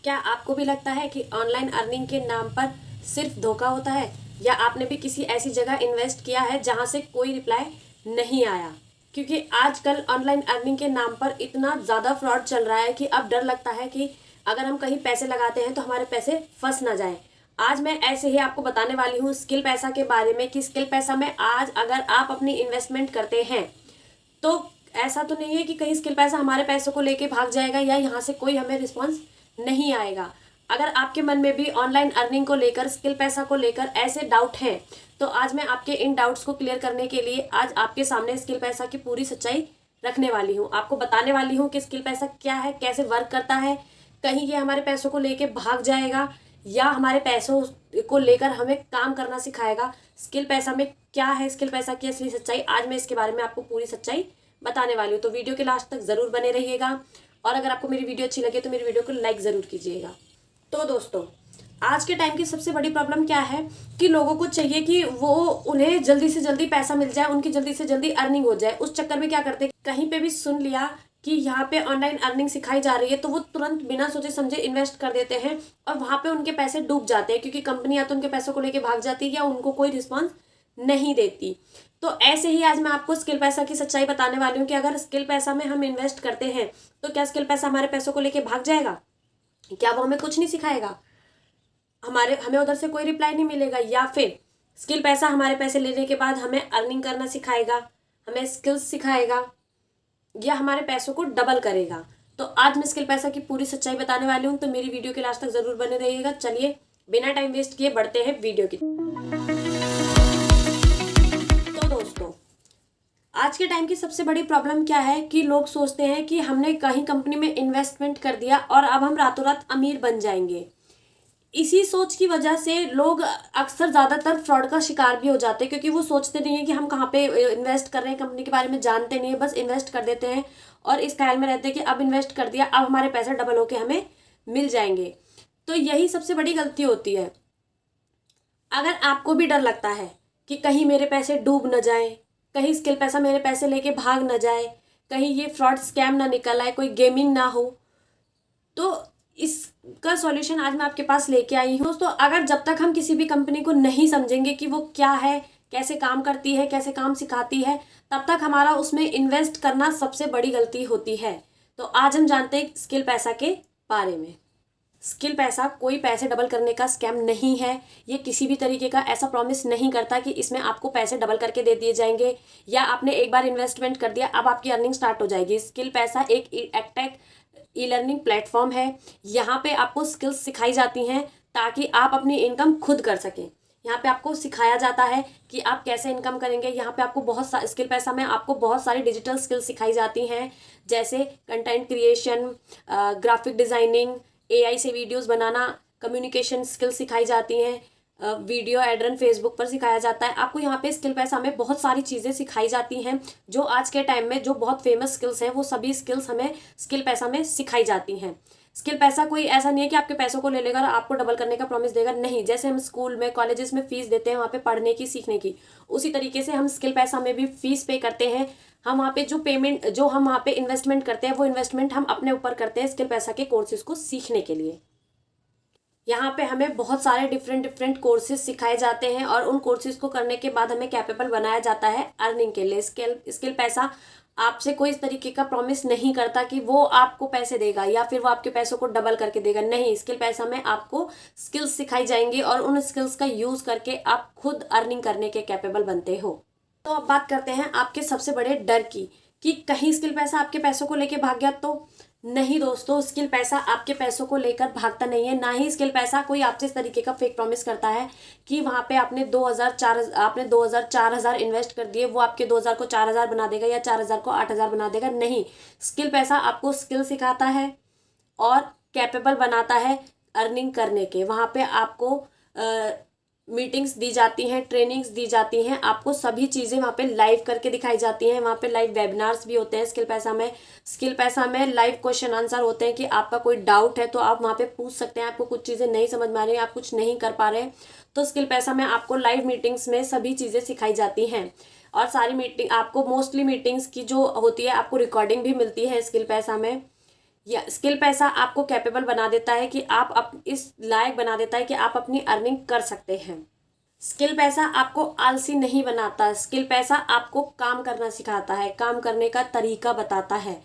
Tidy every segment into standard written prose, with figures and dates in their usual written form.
क्या आपको भी लगता है कि ऑनलाइन अर्निंग के नाम पर सिर्फ धोखा होता है, या आपने भी किसी ऐसी जगह इन्वेस्ट किया है जहां से कोई रिप्लाई नहीं आया? क्योंकि आजकल ऑनलाइन अर्निंग के नाम पर इतना ज़्यादा फ्रॉड चल रहा है कि अब डर लगता है कि अगर हम कहीं पैसे लगाते हैं तो हमारे पैसे फंस ना जाए। आज मैं ऐसे ही आपको बताने वाली हूँ स्किल पैसा के बारे में कि स्किल पैसा में आज अगर आप अपनी इन्वेस्टमेंट करते हैं तो ऐसा तो नहीं है कि कहीं स्किल पैसा हमारे पैसों को लेके भाग जाएगा या यहाँ से कोई हमें रिस्पॉन्स नहीं आएगा। अगर आपके मन में भी ऑनलाइन अर्निंग को लेकर, स्किल पैसा को लेकर ऐसे डाउट हैं, तो आज मैं आपके इन डाउट्स को क्लियर करने के लिए आज आपके सामने स्किल पैसा की पूरी सच्चाई रखने वाली हूँ। आपको बताने वाली हूँ कि स्किल पैसा क्या है, कैसे वर्क करता है, कहीं ये हमारे पैसों को लेके भाग जाएगा या हमारे पैसों को लेकर हमें काम करना सिखाएगा। स्किल पैसा में क्या है, स्किल पैसा की असली सच्चाई, आज मैं इसके बारे में आपको पूरी सच्चाई बताने वाली हूँ। तो वीडियो के लास्ट तक ज़रूर बने रहिएगा और अगर आपको मेरी वीडियो अच्छी लगे तो मेरी वीडियो को लाइक ज़रूर कीजिएगा। तो दोस्तों, आज के टाइम की सबसे बड़ी प्रॉब्लम क्या है कि लोगों को चाहिए कि वो उन्हें जल्दी से जल्दी पैसा मिल जाए, उनकी जल्दी से जल्दी अर्निंग हो जाए। उस चक्कर में क्या करते हैं, कहीं पे भी सुन लिया कि यहाँ पे ऑनलाइन अर्निंग सिखाई जा रही है तो वो तुरंत बिना सोचे समझे इन्वेस्ट कर देते हैं और वहाँ पे उनके पैसे डूब जाते हैं, क्योंकि कंपनी या तो उनके पैसों को लेके भाग जाती है या उनको कोई रिस्पॉन्स नहीं देती। तो ऐसे ही आज मैं आपको स्किल पैसा की सच्चाई बताने वाली हूँ कि अगर स्किल पैसा में हम इन्वेस्ट करते हैं तो क्या स्किल पैसा हमारे पैसों को लेके भाग जाएगा? क्या वो हमें कुछ नहीं सिखाएगा? हमें उधर से कोई रिप्लाई नहीं मिलेगा? या फिर स्किल पैसा हमारे पैसे लेने के बाद हमें अर्निंग करना सिखाएगा, हमें स्किल्स सिखाएगा, या हमारे पैसों को डबल करेगा? तो आज मैं स्किल पैसा की पूरी सच्चाई बताने वाली हूँ, तो मेरी वीडियो के लास्ट तक जरूर बने रहिएगा। चलिए बिना टाइम वेस्ट किए बढ़ते हैं वीडियो की। तो दोस्तों, आज के टाइम की सबसे बड़ी प्रॉब्लम क्या है कि लोग सोचते हैं कि हमने कहीं कंपनी में इन्वेस्टमेंट कर दिया और अब हम रातों रात अमीर बन जाएंगे। इसी सोच की वजह से लोग अक्सर ज़्यादातर फ्रॉड का शिकार भी हो जाते हैं, क्योंकि वो सोचते नहीं है कि हम कहाँ पे इन्वेस्ट कर रहे हैं, कंपनी के बारे में जानते नहीं है, बस इन्वेस्ट कर देते हैं और इस ख्याल में रहते हैं कि अब इन्वेस्ट कर दिया, अब हमारे पैसे डबल होके हमें मिल जाएंगे। तो यही सबसे बड़ी गलती होती है। अगर आपको भी डर लगता है कि कहीं मेरे पैसे डूब न जाए, कहीं स्किल पैसा मेरे पैसे लेके भाग न जाए, कहीं ये फ्रॉड स्कैम ना निकल आए, कोई गेमिंग ना हो, तो इसका सॉल्यूशन आज मैं आपके पास लेके आई हूँ। दोस्तों, अगर जब तक हम किसी भी कंपनी को नहीं समझेंगे कि वो क्या है, कैसे काम करती है, कैसे काम सिखाती है, तब तक हमारा उसमें इन्वेस्ट करना सबसे बड़ी गलती होती है। तो आज हम जानते हैं स्किल पैसा के बारे में। स्किल पैसा कोई पैसे डबल करने का स्कैम नहीं है। ये किसी भी तरीके का ऐसा प्रॉमिस नहीं करता कि इसमें आपको पैसे डबल करके दे दिए जाएंगे या आपने एक बार इन्वेस्टमेंट कर दिया अब आपकी अर्निंग स्टार्ट हो जाएगी। स्किल पैसा एक एडटेक ई लर्निंग प्लेटफॉर्म है। यहाँ पे आपको स्किल्स सिखाई जाती हैं ताकि आप अपनी इनकम खुद कर सकें। यहाँ पे आपको सिखाया जाता है कि आप कैसे इनकम करेंगे। यहाँ पे आपको स्किल पैसा में आपको बहुत सारी डिजिटल स्किल्स सिखाई जाती हैं, जैसे content creation, graphic designing, AI से वीडियोस बनाना, कम्युनिकेशन स्किल्स सिखाई जाती हैं, वीडियो एड फेसबुक पर सिखाया जाता है। आपको यहाँ पे स्किल पैसा में बहुत सारी चीज़ें सिखाई जाती हैं जो आज के टाइम में जो बहुत फेमस स्किल्स हैं वो सभी स्किल्स हमें स्किल पैसा में सिखाई जाती हैं। स्किल पैसा कोई ऐसा नहीं है कि आपके पैसों को ले लेगा और आपको डबल करने का प्रॉमिस देगा, नहीं। जैसे हम स्कूल में, कॉलेजेस में फीस देते हैं वहाँ पे पढ़ने की, सीखने की, उसी तरीके से हम स्किल पैसा में भी फीस पे करते हैं। हम वहाँ पे जो हम वहाँ पे इन्वेस्टमेंट करते हैं वो इन्वेस्टमेंट हम अपने ऊपर करते हैं स्किल पैसा के कोर्सेज को सीखने के लिए। यहाँ पे हमें बहुत सारे डिफरेंट कोर्सेज सिखाए जाते हैं और उन कोर्सेज को करने के बाद हमें कैपेबल बनाया जाता है अर्निंग के लिए। स्किल पैसा आपसे कोई इस तरीके का प्रॉमिस नहीं करता कि वो आपको पैसे देगा या फिर वो आपके पैसों को डबल करके देगा, नहीं। स्किल पैसा में आपको स्किल्स सिखाई जाएंगी और उन स्किल्स का यूज़ करके आप खुद अर्निंग करने के कैपेबल बनते हो। तो अब बात करते हैं आपके सबसे बड़े डर की कि कहीं स्किल पैसा आपके पैसों को लेके भाग गया तो। नहीं दोस्तों, स्किल पैसा आपके पैसों को लेकर भागता नहीं है। ना ही स्किल पैसा कोई आपसे इस तरीके का फेक प्रॉमिस करता है कि वहाँ पे आपने 4,000 इन्वेस्ट कर दिए, वो आपके 2,000 को 4,000 बना देगा या 4,000 को 8,000 बना देगा, नहीं। स्किल पैसा आपको स्किल सिखाता है और कैपेबल बनाता है अर्निंग करने के। वहाँ पे आपको मीटिंग्स दी जाती हैं, ट्रेनिंग्स दी जाती हैं, आपको सभी चीज़ें वहाँ पे लाइव करके दिखाई जाती हैं। वहाँ पे लाइव वेबिनार्स भी होते हैं स्किल पैसा में। स्किल पैसा में लाइव क्वेश्चन आंसर होते हैं कि आपका कोई डाउट है तो आप वहाँ पे पूछ सकते हैं। आपको कुछ चीज़ें नहीं समझ में आ रही हैं, आप कुछ नहीं कर पा रहे हैं, तो स्किल पैसा में आपको लाइव मीटिंग्स में सभी चीज़ें सिखाई जाती हैं। और सारी मीटिंग आपको, मोस्टली मीटिंग्स की जो होती है, आपको रिकॉर्डिंग भी मिलती है स्किल पैसा में। या स्किल पैसा आपको कैपेबल बना देता है कि आप इस लायक बना देता है कि आप अपनी अर्निंग कर सकते हैं। स्किल पैसा आपको आलसी नहीं बनाता। स्किल पैसा आपको काम करना सिखाता है, काम करने का तरीका बताता है,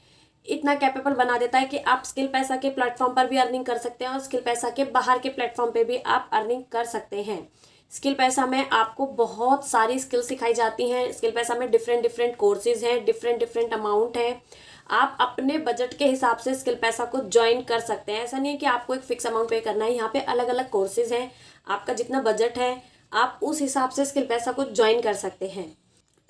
इतना कैपेबल बना देता है कि आप स्किल पैसा के प्लेटफॉर्म पर भी अर्निंग कर सकते हैं और स्किल पैसा के बाहर के प्लेटफॉर्म पे भी आप अर्निंग कर सकते हैं। स्किल पैसा में आपको बहुत सारी स्किल सिखाई जाती हैं। स्किल पैसा में डिफरेंट डिफरेंट कोर्सेज हैं, डिफरेंट डिफरेंट अमाउंट है। आप अपने बजट के हिसाब से स्किल पैसा को ज्वाइन कर सकते हैं। ऐसा नहीं है कि आपको एक फिक्स अमाउंट पे करना है। यहाँ पे अलग अलग कोर्सेज हैं, आपका जितना बजट है आप उस हिसाब से स्किल पैसा को ज्वाइन कर सकते हैं।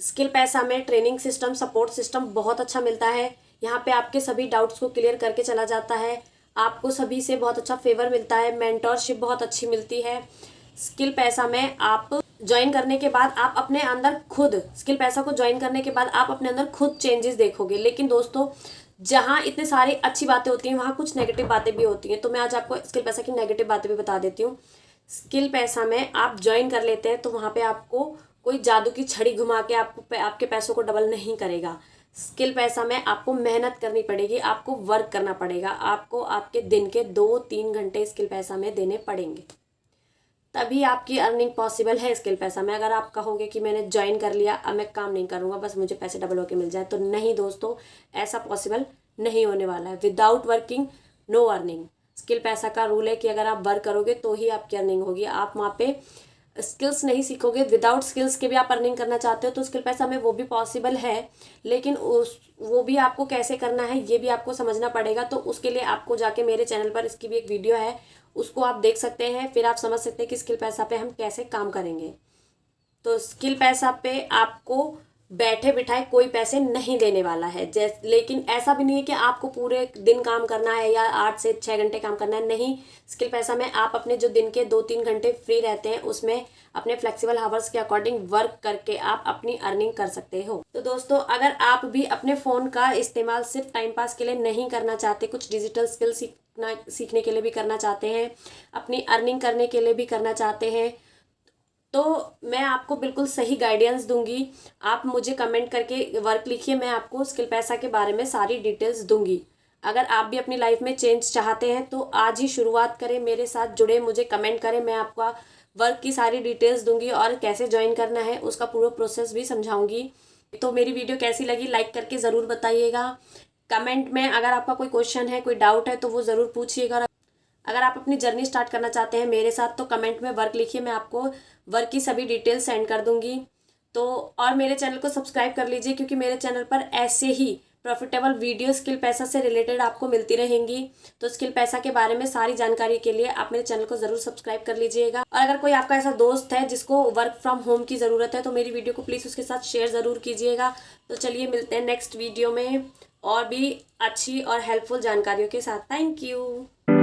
स्किल पैसा में ट्रेनिंग सिस्टम, सपोर्ट सिस्टम बहुत अच्छा मिलता है। यहाँ पे आपके सभी डाउट्स को क्लियर करके चला जाता है। आपको सभी से बहुत अच्छा फेवर मिलता है, मेंटोरशिप बहुत अच्छी मिलती है। स्किल पैसा में आप ज्वाइन करने के बाद आप अपने अंदर खुद, स्किल पैसा को ज्वाइन करने के बाद आप अपने अंदर खुद चेंजेस देखोगे। लेकिन दोस्तों, जहाँ इतने सारी अच्छी बातें होती हैं वहाँ कुछ नेगेटिव बातें भी होती हैं। तो मैं आज आपको स्किल पैसा की नेगेटिव बातें भी बता देती हूँ। स्किल पैसा में आप ज्वाइन कर लेते हैं तो वहाँ पे आपको कोई जादू की छड़ी घुमा के आपके पैसों को डबल नहीं करेगा। स्किल पैसा में आपको मेहनत करनी पड़ेगी, आपको वर्क करना पड़ेगा, आपको आपके दिन के 2-3 घंटे स्किल पैसा में देने पड़ेंगे, तभी आपकी अर्निंग पॉसिबल है स्किल पैसा में। अगर आप कहोगे कि मैंने ज्वाइन कर लिया, अब मैं काम नहीं करूँगा, बस मुझे पैसे डबल होके मिल जाए, तो नहीं दोस्तों, ऐसा पॉसिबल नहीं होने वाला है। Without working no earning. Skill पैसा का रूल है कि अगर आप वर्क करोगे तो ही आपकी अर्निंग होगी। आप वहाँ पे स्किल्स नहीं सीखोगे, विदाउट स्किल्स के भी आप अर्निंग करना चाहते हो तो स्किल पैसा में वो भी पॉसिबल है, लेकिन वो भी आपको कैसे करना है ये भी आपको समझना पड़ेगा। तो उसके लिए आपको जाके मेरे चैनल पर इसकी भी एक वीडियो है, उसको आप देख सकते हैं, फिर आप समझ सकते हैं कि स्किल पैसा पे हम कैसे काम करेंगे। तो स्किल पैसा पे आपको बैठे बिठाए कोई पैसे नहीं देने वाला है। लेकिन ऐसा भी नहीं है कि आपको पूरे दिन काम करना है या 8 से 6 घंटे काम करना है, नहीं। स्किल पैसा में आप अपने जो दिन के 2-3 घंटे फ्री रहते हैं उसमें अपने फ्लेक्सिबल आवर्स के अकॉर्डिंग वर्क करके आप अपनी अर्निंग कर सकते हो। तो दोस्तों, अगर आप भी अपने फ़ोन का इस्तेमाल सिर्फ टाइम पास के लिए नहीं करना चाहते, कुछ डिजिटल स्किल सीखने के लिए भी करना चाहते हैं, अपनी अर्निंग करने के लिए भी करना चाहते हैं, तो मैं आपको बिल्कुल सही गाइडेंस दूंगी। आप मुझे कमेंट करके वर्क लिखिए, मैं आपको स्किल पैसा के बारे में सारी डिटेल्स दूंगी। अगर आप भी अपनी लाइफ में चेंज चाहते हैं तो आज ही शुरुआत करें, मेरे साथ जुड़े, मुझे कमेंट करें, मैं आपको वर्क की सारी डिटेल्स दूंगी और कैसे ज्वाइन करना है उसका पूरा प्रोसेस भी समझाऊंगी। तो मेरी वीडियो कैसी लगी लाइक करके ज़रूर बताइएगा। कमेंट में अगर आपका कोई क्वेश्चन है, कोई डाउट है तो वो ज़रूर पूछिएगा। अगर आप अपनी जर्नी स्टार्ट करना चाहते हैं मेरे साथ तो कमेंट में वर्क लिखिए, मैं आपको वर्क की सभी डिटेल्स सेंड कर दूंगी। तो और मेरे चैनल को सब्सक्राइब कर लीजिए, क्योंकि मेरे चैनल पर ऐसे ही प्रॉफिटेबल वीडियो स्किल पैसा से रिलेटेड आपको मिलती रहेंगी। तो स्किल पैसा के बारे में सारी जानकारी के लिए आप मेरे चैनल को ज़रूर सब्सक्राइब कर लीजिएगा। और अगर कोई आपका ऐसा दोस्त है जिसको वर्क फ्रॉम होम की ज़रूरत है तो मेरी वीडियो को प्लीज़ उसके साथ शेयर ज़रूर कीजिएगा। तो चलिए मिलते हैं नेक्स्ट वीडियो में और भी अच्छी और हेल्पफुल जानकारियों के साथ। Thank you.